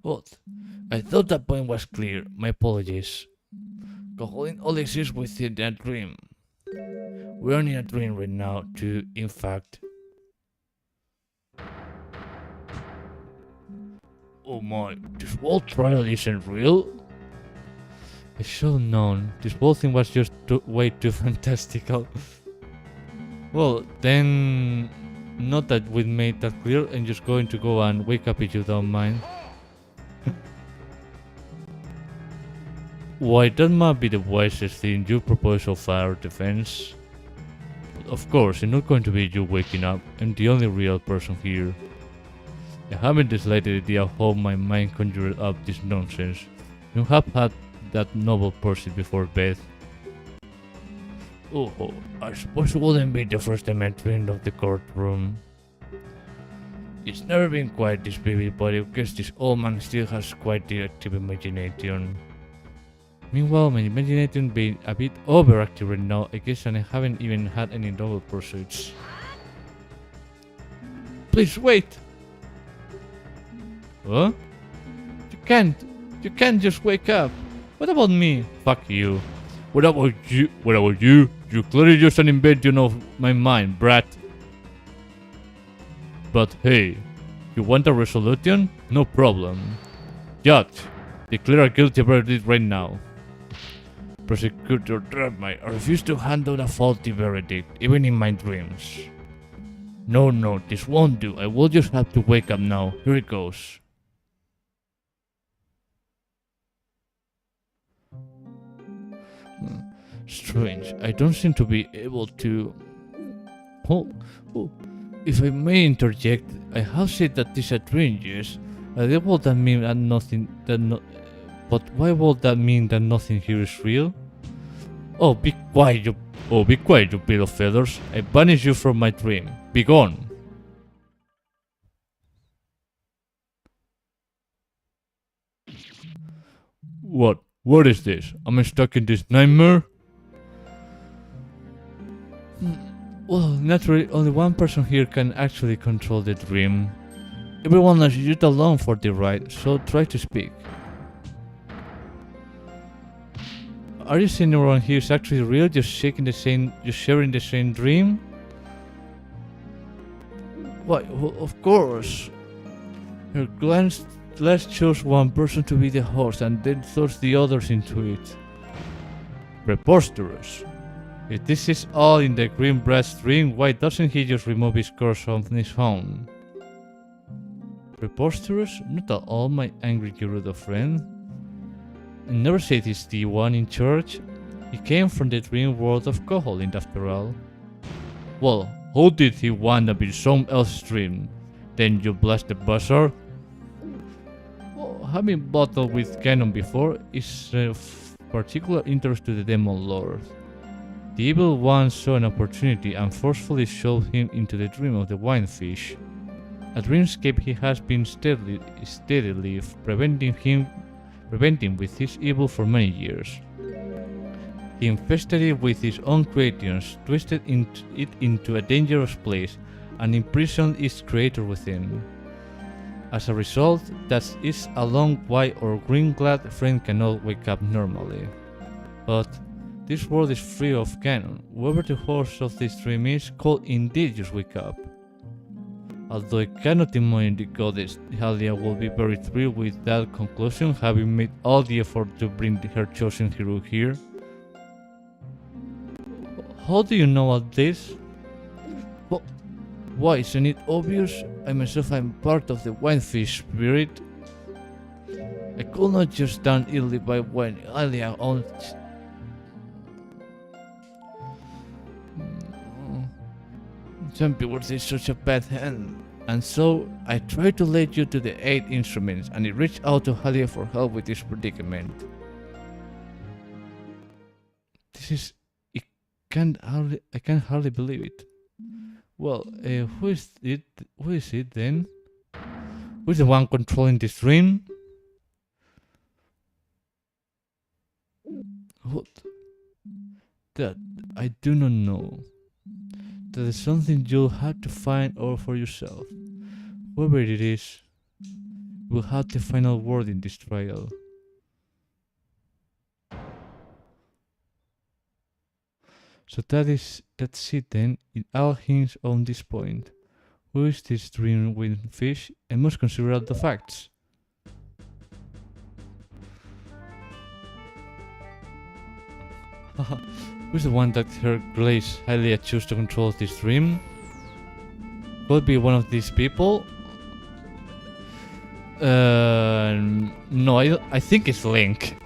What? I thought that point was clear. My apologies. Koholint only exists within that dream. We're in a dream right now, too, in fact. Oh my, this whole trial isn't real? I should have known. This whole thing was just way too fantastical. Well, then... Not that we made that clear, I'm just going to go and wake up if you don't mind. Why, that might be the wisest thing you propose so far, defense. But of course, it's not going to be you waking up. I'm the only real person here. I haven't the slightest idea how my mind conjured up this nonsense. You have had that novel pursuit before bed. Oh, I suppose it wouldn't be the first time entering of the courtroom. It's never been quite this vivid, but I guess this old man still has quite the active imagination. Meanwhile, my imagination being a bit overactive right now, I guess, and I haven't even had any novel pursuits. Please wait! Huh? You can't just wake up. What about me? Fuck you. What about you? What about you? You clearly just an invention of my mind, brat. But hey, you want a resolution? No problem. Judge, declare a guilty verdict right now. Prosecutor Dragmite, I refuse to handle a faulty verdict, even in my dreams. No, this won't do. I will just have to wake up now. Here it goes. Strange. I don't seem to be able to... Oh. If I may interject, I have said that this is a dream, yes. But would that mean that nothing... But why would that mean that nothing here is real? Oh, be quiet, you bit of feathers. I banish you from my dream. Be gone. What? What is this? Am I stuck in this nightmare? Well, naturally, only one person here can actually control the dream. Everyone else is just along for the ride, so try to speak. Are you saying everyone here is actually real? Just sharing the same dream? Why? Well, of course. Her glance. Let's choose one person to be the host and then throws the others into it. Preposterous. If this is all in the green breast's dream, why doesn't he just remove his curse on his own? Preposterous? Not at all, my angry Gerudo friend. I never said he's the one in charge. He came from the dream world of Koholint after all. Well, who did he want to be someone else's dream? Then you blast the buzzer? Having battled with Ganon before is of particular interest to the Demon Lord. The Evil One saw an opportunity and forcefully shoved him into the dream of the Winefish, a dreamscape he has been steadily preventing with his evil for many years. He infested it with his own creations, twisted it into a dangerous place, and imprisoned its creator within. As a result, that is a long why our green-clad friend cannot wake up normally. But this world is free of Ganon. Whoever the host of this dream is, could indeed just wake up. Although I cannot imagine the goddess Halia will be very thrilled with that conclusion, having made all the effort to bring her chosen hero here. How do you know all this? Why, isn't it obvious? I myself am part of the Winefish spirit. I could not just stand idly by when Alia owns. Some people say such a bad hand, and so I tried to lead you to the 8 instruments, and it reached out to Halia for help with this predicament. I can't hardly believe it. Well, who is it? Who is it then? Who is the one controlling this dream? What? That I do not know. That is something you'll have to find out for yourself. Whoever it is, will have the final word in this trial. So that's it then. It all hinges on this point. Who is this dream with fish? I must consider all the facts. Who's the one that her grace highly chose to control this dream? Could be one of these people? No, I think it's Link.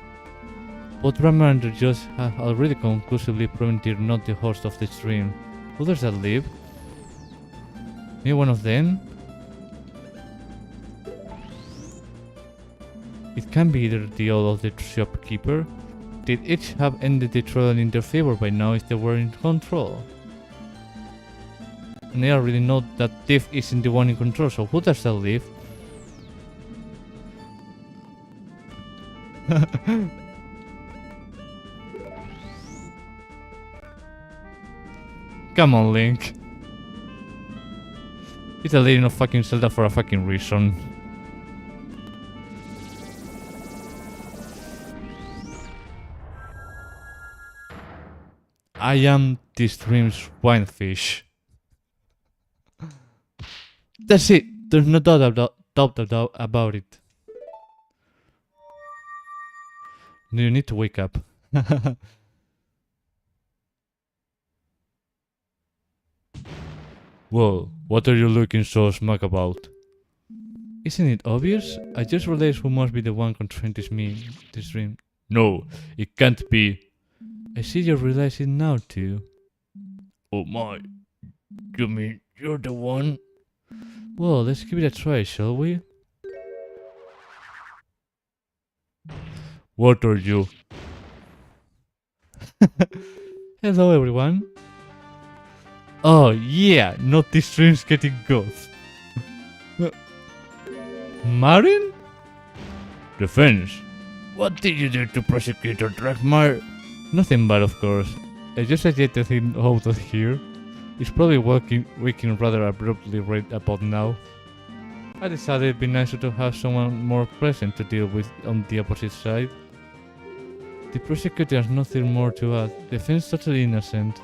But Rama and Just have already conclusively proven they're not the host of this dream. Who does that live? Maybe one of them? It can be either the owl or the shopkeeper. They'd each have ended the trial in their favor by now if they were in control. And I already know that Thief isn't the one in control, so who does that leave? Come on, Link. It's a Legend of fucking Zelda for a fucking reason. I am this dream's Winefish. That's it. There's no doubt about it. No, you need to wake up. Whoa, what are you looking so smug about? Isn't it obvious? I just realized who must be the one controlling this dream. No, it can't be. I see you realize it now too. Oh my, you mean you're the one? Well, let's give it a try, shall we? What are you? Hello everyone. Oh yeah, not this stream's getting ghost. Marin? Defense. What did you do to Prosecutor Dragmar? Nothing bad, of course. I just ejected him out of here. He's probably waking rather abruptly right about now. I decided it'd be nicer to have someone more present to deal with on the opposite side. The prosecutor has nothing more to add. The defense totally innocent.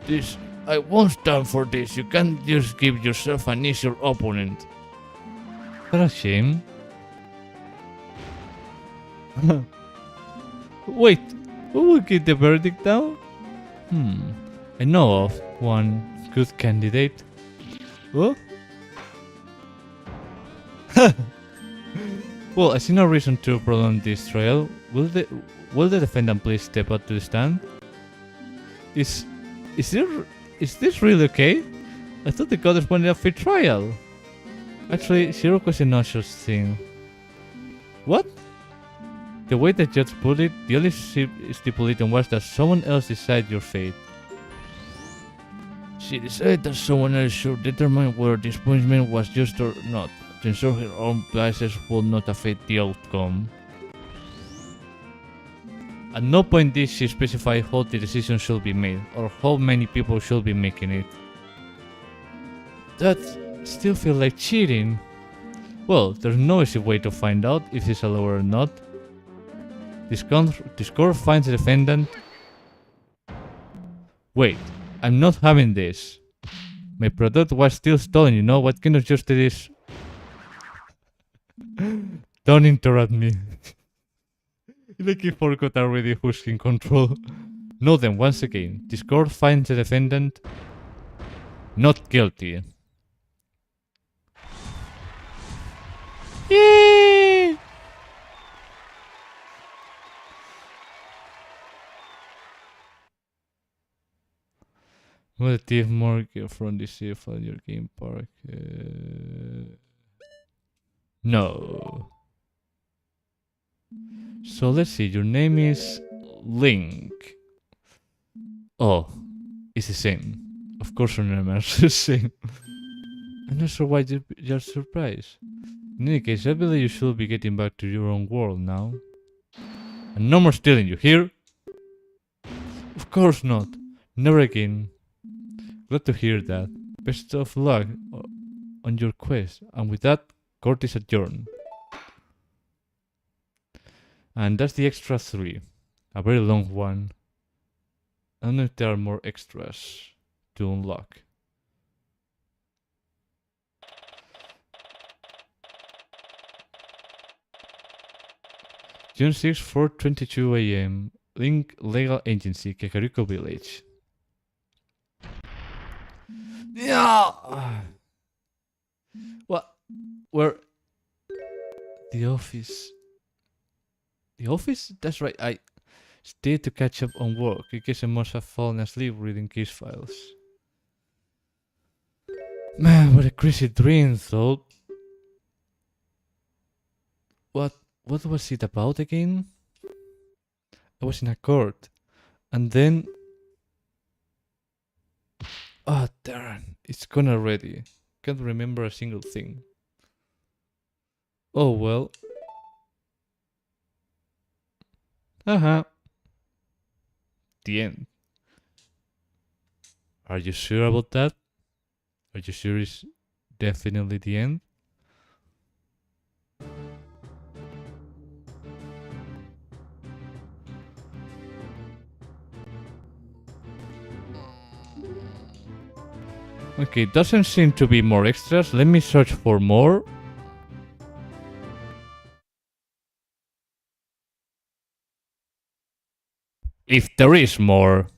This... I won't stand for this. You can't just give yourself an easier opponent. That's a shame. Wait, who will get the verdict now? I know of one good candidate. What? Well, I see no reason to prolong this trial. Will the defendant please step up to the stand? Is this really okay? I thought the goddess wanted a free trial. Actually, she requested no such thing. What? The way the judge put it, the only stipulation was that someone else decide your fate. She decided that someone else should determine whether this punishment was just or not, to ensure her own biases would not affect the outcome. At no point did she specify how the decision should be made, or how many people should be making it. That still feels like cheating. Well, there's no easy way to find out if it's allowed or not. The score finds the defendant. Wait, I'm not having this. My product was still stolen, you know? What kind of justice is... Don't interrupt me. Like he forgot already who's in control. No, then once again, the score finds the defendant not guilty. Yay! Will the thief more from the safe on your game park? No. So let's see, your name is Link. Oh, it's the same. Of course your name is the same. I'm not sure why you're surprised. In any case, I believe you should be getting back to your own world now. And no more stealing, you hear? Of course not. Never again. Glad to hear that. Best of luck on your quest. And with that, court is adjourned. And that's the extra 3. A very long one. I don't know if there are more extras to unlock. June 6, 4:22 AM. Link Legal Agency, Kakariko Village. Yeah. What? Where? The office. The office? That's right. I stayed to catch up on work. I guess I must have fallen asleep reading case files. Man, what a crazy dream, though. What was it about again? I was in a court, and then... Ah, darn. It's gone already. Can't remember a single thing. Oh well. The end. Are you sure about that? Are you sure it's definitely the end? Okay, doesn't seem to be more extras. Let me search for more. If there is more.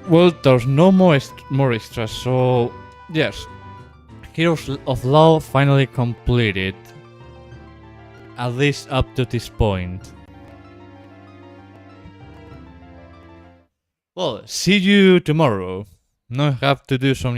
Well, there's no more extras, so yes. Heroes of Law finally completed. At least up to this point. Well, see you tomorrow. Now I have to do some